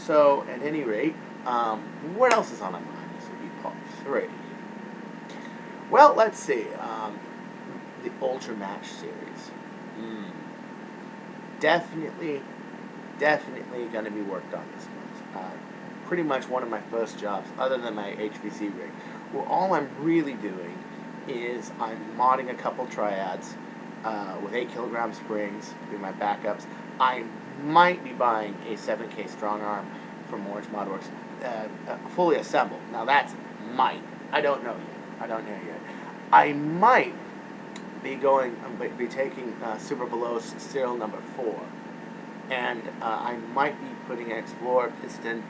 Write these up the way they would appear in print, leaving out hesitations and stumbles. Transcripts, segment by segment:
So, at any rate, what else is on my mind? This would be part 3. Well, let's see. The Ultra Match series. Definitely going to be worked on this month. Pretty much one of my first jobs, other than my HVC rig, where all I'm really doing is I'm modding a couple triads with 8 kilogram springs, do my backups. I might be buying a 7K strong arm from Orange Modworks, fully assembled. Now that's might. I don't know yet. I might be taking Super Veloce serial number 4, and I might be putting an Explorer piston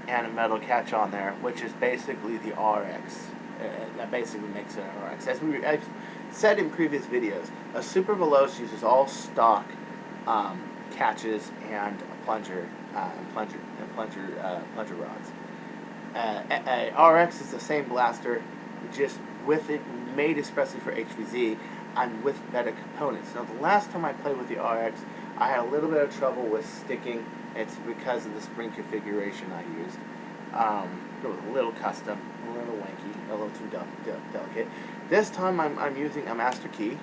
and a metal catch on there, which is basically the RX. That basically makes it an RX. As I've said in previous videos, a Super Veloce uses all stock catches and plunger rods. RX is the same blaster, just with it made especially for HVZ and with better components. Now, the last time I played with the RX, I had a little bit of trouble with sticking. It's because of the spring configuration I used. It was a little custom, a little wanky, a little too delicate. This time I'm using a master key.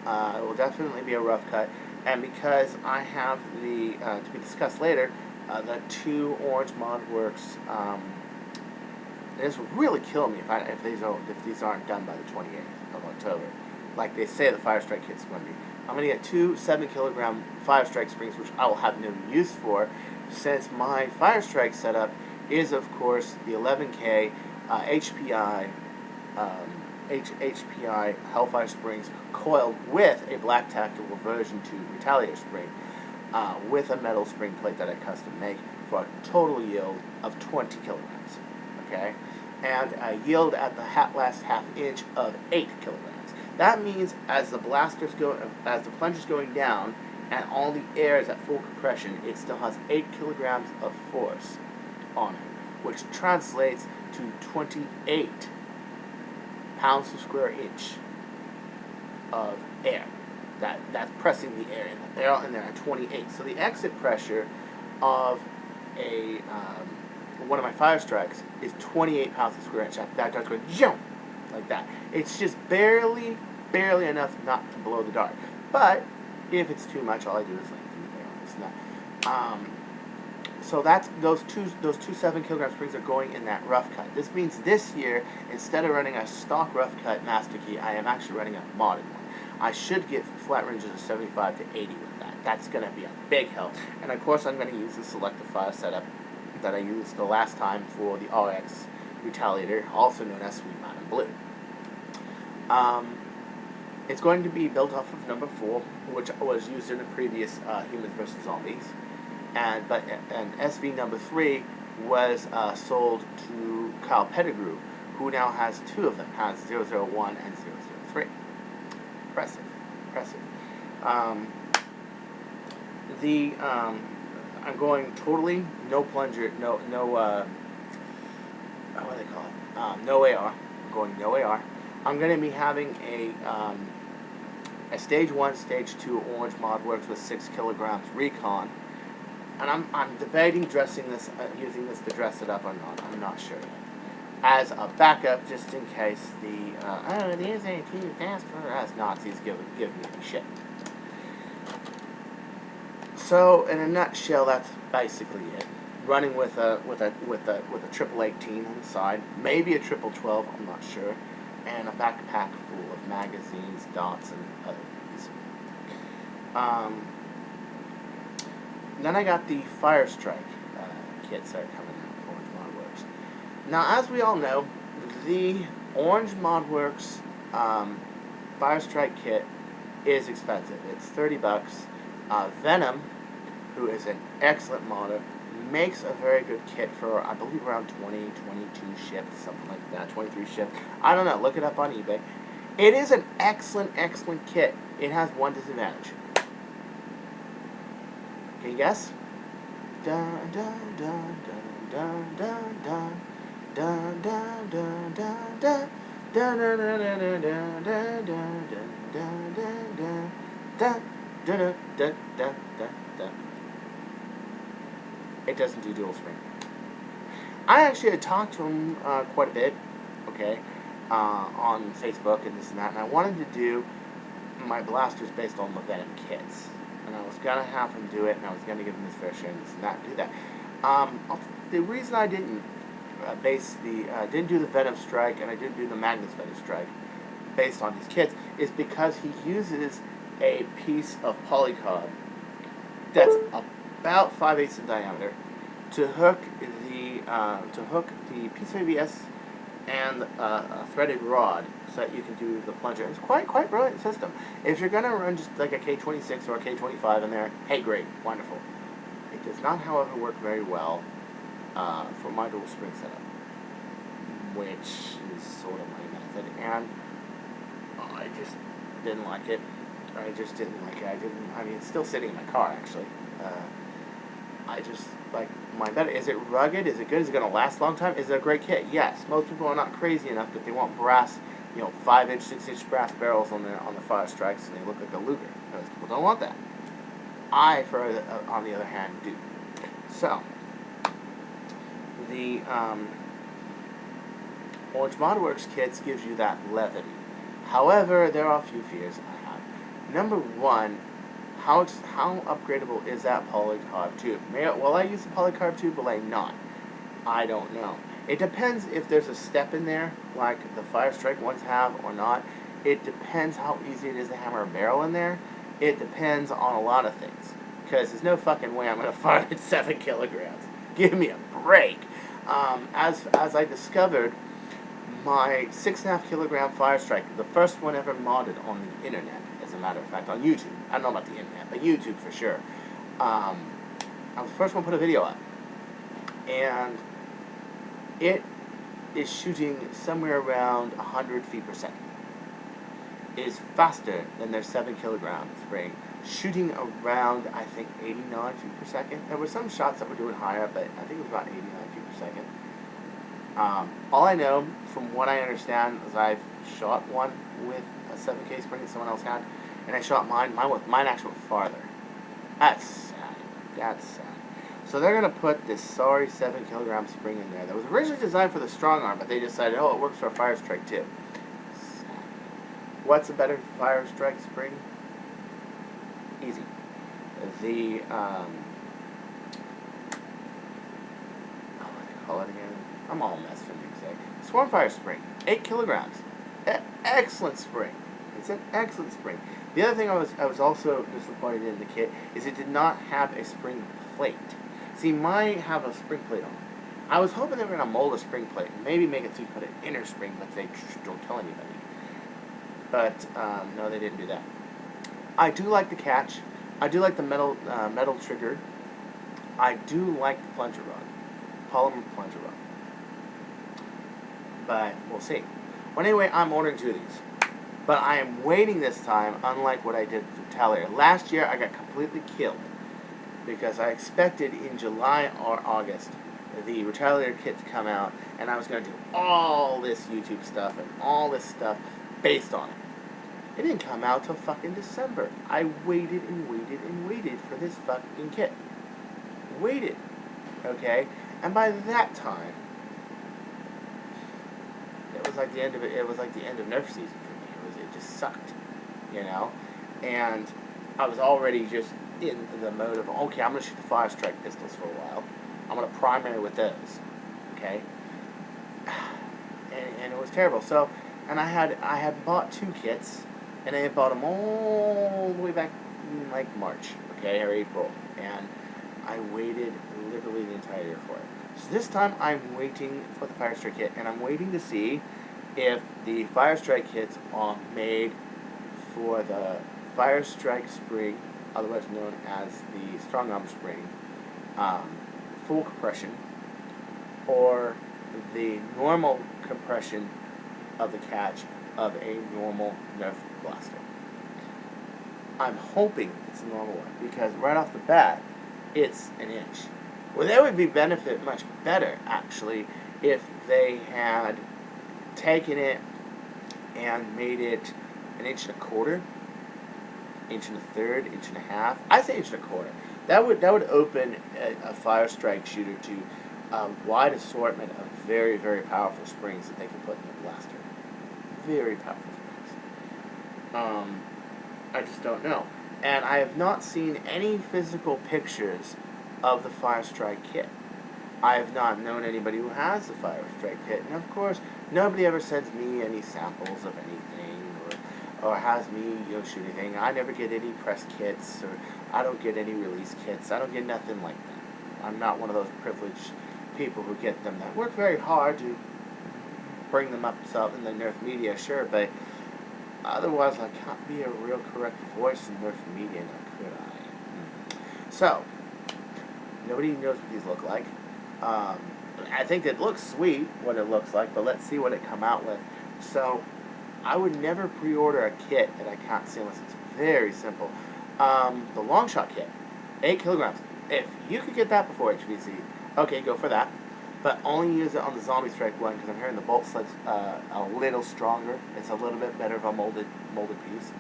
It will definitely be a rough cut. And because I have the, to be discussed later, the 2 Orange Modworks, this would really kill me if these aren't done by the 28th of October, like they say the Firestrike kit's going to be. I'm going to get 2 7-kilogram Firestrike springs, which I will have no use for, since my Firestrike setup is, of course, the 11K HPI HPI Hellfire springs coiled with a black tactical version 2 Retaliator spring with a metal spring plate that I custom make for a total yield of 20 kilograms. Okay, and a yield at the last half inch of 8 kilograms. That means as the plunger's going down and all the air is at full compression, it still has 8 kilograms of force on it, which translates to 28 pounds per square inch of air. That's pressing the air in. They're all in there at 28. So the exit pressure of a one of my Firestrikes is 28 pounds per square inch. That does go jump like that. It's just barely enough not to blow the dart. But if it's too much, all I do is lengthen the barrel. It's not. So that's those two 7-kilogram springs are going in that rough cut. This means this year, instead of running a stock rough cut master key, I am actually running a modded one. I should get flat ranges of 75 to 80 with that. That's going to be a big help. And of course, I'm going to use the selective fire setup that I used the last time for the RX Retaliator, also known as Sweet Mountain Blue. It's going to be built off of number 4, which was used in the previous Humans vs. Zombies. And SV number 3 was sold to Kyle Pettigrew, who now has 2 of them, has 001 and 003. Impressive. I'm going totally no plunger, no what do they call it? No AR. I'm going no AR. I'm going to be having a stage 1, stage 2 Orange Modworks with 6 kilograms recon. And I'm debating dressing this, using this to dress it up or not. I'm not sure. As a backup, just in case these ain't too fast for us Nazis give me shit. So, in a nutshell, that's basically it. Running with a triple 18 on the side, maybe a triple 12, I'm not sure, and a backpack full of magazines, dots, and other things. Then I got the Firestrike kits that are coming out for Orange Modworks. Now, as we all know, the Orange Modworks Firestrike kit is expensive. It's $30. Venom, who is an excellent modder, makes a very good kit for, I believe, around 20, 22 shipped, something like that, 23 shipped. I don't know, look it up on eBay. It is an excellent kit. It has one disadvantage. Can you guess? Dun dun dun dun dun dun dun dun dun dun dun dun dun dun dun dun dun dun dun dun. It doesn't do dual spring. I actually had talked to him quite a bit, okay, on Facebook and this and that, and I wanted to do my blasters based on the Venom kits. And I was going to have him do it, and I was going to give him his fair share and this and that, and do that. The reason I didn't didn't do the Venom Strike, and I didn't do the Magnus Venom Strike based on his kits, is because he uses a piece of polycarb that's about 5/8 in diameter to hook the piece of ABS and a threaded rod so that you can do the plunger. It's quite brilliant system. If you're gonna run just like a K26 or a K25 in there, hey, great, wonderful. It does not, however, work very well for my dual spring setup, which is sort of my method, and I just didn't like it. I just didn't like it. I mean, it's still sitting in my car, actually. I just like mine better. Is it rugged? Is it good? Is it going to last a long time? Is it a great kit? Yes. Most people are not crazy enough that they want brass, 5-inch, 6-inch brass barrels on the Firestrikes, and they look like a Luger. Most people don't want that. I, on the other hand, do. So, the Orange Model Works kits gives you that levity. However, there are a few fears I have. Number one, how upgradable is that polycarb tube? Will I use the polycarb tube? Will I not? I don't know. It depends if there's a step in there, like the Firestrike ones have or not. It depends how easy it is to hammer a barrel in there. It depends on a lot of things. Because there's no fucking way I'm going to fire at 7 kilograms. Give me a break. As I discovered, my 6.5 kilogram Firestrike, the first one ever modded on the internet, as a matter of fact, on YouTube. I don't know about the internet, but YouTube for sure. I was the first one to put a video up. And it is shooting somewhere around 100 feet per second. It is faster than their 7 kilogram spring, shooting around, I think, 89 feet per second. There were some shots that were doing higher, but I think it was about 89 feet per second. All I know, from what I understand, is I've shot one with a 7K spring that someone else had, and I shot mine actually went farther. That's sad. That's sad. So they're going to put this sorry 7 kilogram spring in there that was originally designed for the strong arm, but they decided, oh, it works for a Firestrike too. Sad. What's a better Firestrike spring? Easy. The, what do I call it again? I'm all messed for music. Swarmfire spring, 8 kilograms. Excellent spring. It's an excellent spring. The other thing I was also disappointed in the kit is it did not have a spring plate. See, mine have a spring plate on it. I was hoping they were going to mold a spring plate and maybe make it so you put an inner spring, but they don't tell anybody. But no, they didn't do that. I do like the catch. I do like the metal trigger. I do like the plunger rod, polymer plunger rod. But we'll see. Well, anyway, I'm ordering 2 of these. But I am waiting this time, unlike what I did with Retaliator. Last year, I got completely killed because I expected in July or August the Retaliator kit to come out, and I was going to do all this YouTube stuff and all this stuff based on it. It didn't come out till fucking December. I waited and waited and waited for this fucking kit. Waited. Okay? And by that time, it was like the end of it. It was like the end of Nerf season for me. It just sucked, And I was already just in the mode of, okay, I'm gonna shoot the Firestrike pistols for a while. I'm gonna primary with those, okay. And it was terrible. So, and I had bought 2 kits, and I had bought them all the way back in like March, okay, or April, and I waited literally the entire year for it. So this time I'm waiting for the Firestrike kit, and I'm waiting to see if the Firestrike kits are made for the Firestrike spring, otherwise known as the strong arm spring, full compression, or the normal compression of the catch of a normal Nerf blaster. I'm hoping it's a normal one, because right off the bat, it's an inch. Well, that would be benefit much better, actually, if they had taken it and made it an 1.25 inch, 1.33 inches, 1.5 inches. I say 1.25 inches. That would open a Firestrike shooter to a wide assortment of very, very powerful springs that they can put in their blaster. Very powerful springs. I just don't know. And I have not seen any physical pictures of the Firestrike kit. I have not known anybody who has the Firestrike kit. And of course, nobody ever sends me any samples of anything or has me, shoot anything. I never get any press kits, or I don't get any release kits. I don't get nothing like that. I'm not one of those privileged people who get them that work very hard to bring them up in the Nerf media, sure, but otherwise I can't be a real correct voice in Nerf media, now could I? So, nobody knows what these look like. I think it looks sweet, what it looks like, but let's see what it come out with. So, I would never pre-order a kit that I can't see unless it's very simple. The long shot kit, 8 kilograms. If you could get that before HVC, okay, go for that. But only use it on the Zombie Strike one, because I'm hearing the bolt sled's a little stronger. It's a little bit better of a molded piece.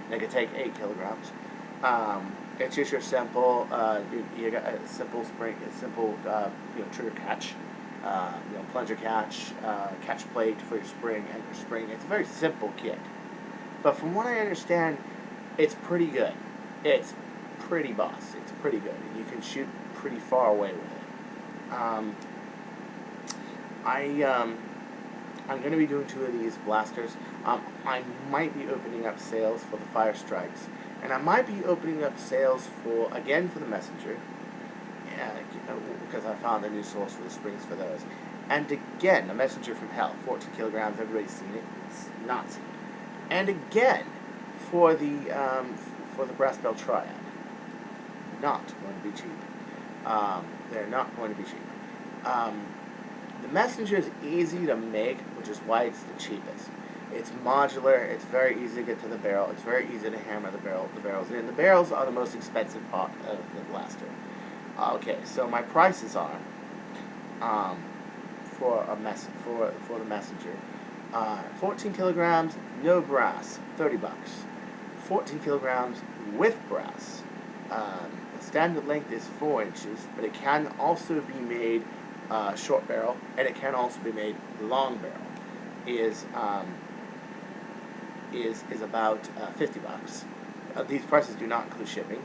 And it could take 8 kilograms. It's just your simple, you got a simple spring, a simple, trigger catch, plunger catch, catch plate for your spring, and your spring. It's a very simple kit. But from what I understand, it's pretty good. It's pretty boss. It's pretty good. You can shoot pretty far away with it. I'm going to be doing 2 of these blasters. I might be opening up sales for the Firestrikes, and I might be opening up sales for the Messenger, because I found a new source for the springs for those. And again, the Messenger from Hell, 14 kilograms. Everybody's seen it. It's not seen it. And again, for the Brass Bell Triad, not going to be cheap. They're not going to be cheap. The Messenger is easy to make, which is why it's the cheapest. It's modular. It's very easy to get to the barrel. It's very easy to hammer the barrels in. The barrels are the most expensive part of the blaster. Okay, so my prices are for the Messenger. 14 kilograms, no brass, $30. 14 kilograms with brass. The standard length is 4 inches, but it can also be made short barrel, and it can also be made long barrel. Is about $50. These prices do not include shipping.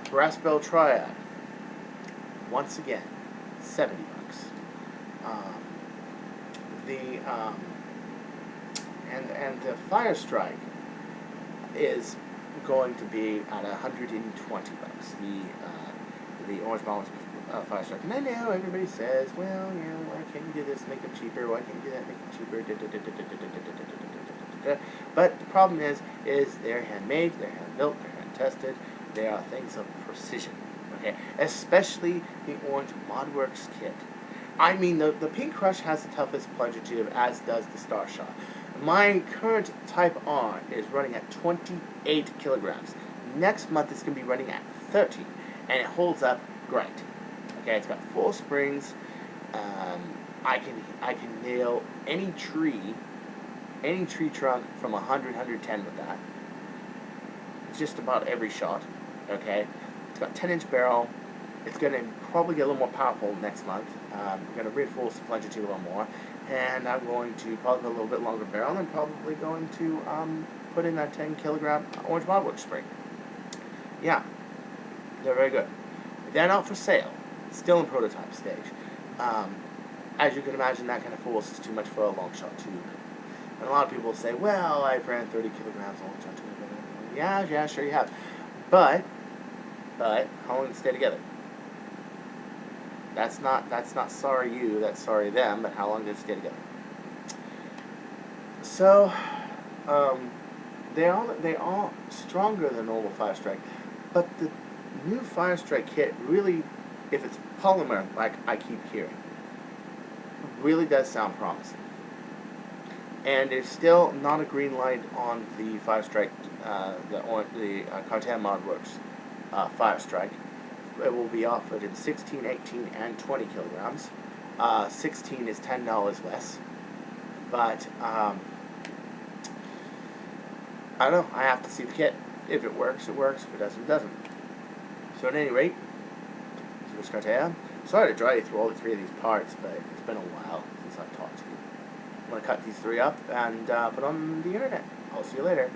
Brass Bell Triad, once again, $70. And the Firestrike is going to be at $120. The Orange Bomb Firestrike. And I know everybody says, well, why can't you do this, make them cheaper? Why can't you do that, make them cheaper? But the problem is they're handmade, they're hand built, they're hand tested. They are things of precision. Okay, especially the Orange Modworks kit. I mean, the Pink Crush has the toughest plunger tube, as does the Star Shot. My current Type R is running at 28 kilograms. Next month it's going to be running at 30, and it holds up great. Okay, it's got 4 springs. I can nail any tree trunk from 100, 110 with that. Just about every shot. Okay, it's got 10-inch barrel. It's going to probably get a little more powerful next month. I'm going to reinforce the plunger tube a little more, and I'm going to probably put a little bit longer barrel, and I'm probably going to put in that 10-kilogram Orange Modworks spring. Yeah, they're very good. They're not for sale. Still in prototype stage. As you can imagine, that kind of force is too much for a long shot tube. And a lot of people say, well, I've ran 30 kilograms long shot tube. Yeah, sure you have. But how long does it stay together? That's not sorry you, that's sorry them, but how long does it stay together? So, they are stronger than normal Firestrike, but the new Firestrike kit really, if it's polymer, like I keep hearing, really does sound promising. And there's still not a green light on the Firestrike, the Cartan Modworks Firestrike. It will be offered in 16, 18, and 20 kilograms. 16 is $10 less. But, I don't know. I have to see the kit. If it works, it works. If it doesn't, it doesn't. So at any rate, this is Cartan. Sorry to drag you through all the three of these parts, but it's been a while since I've talked to you. I'm going to cut these three up and put on the internet. I'll see you later.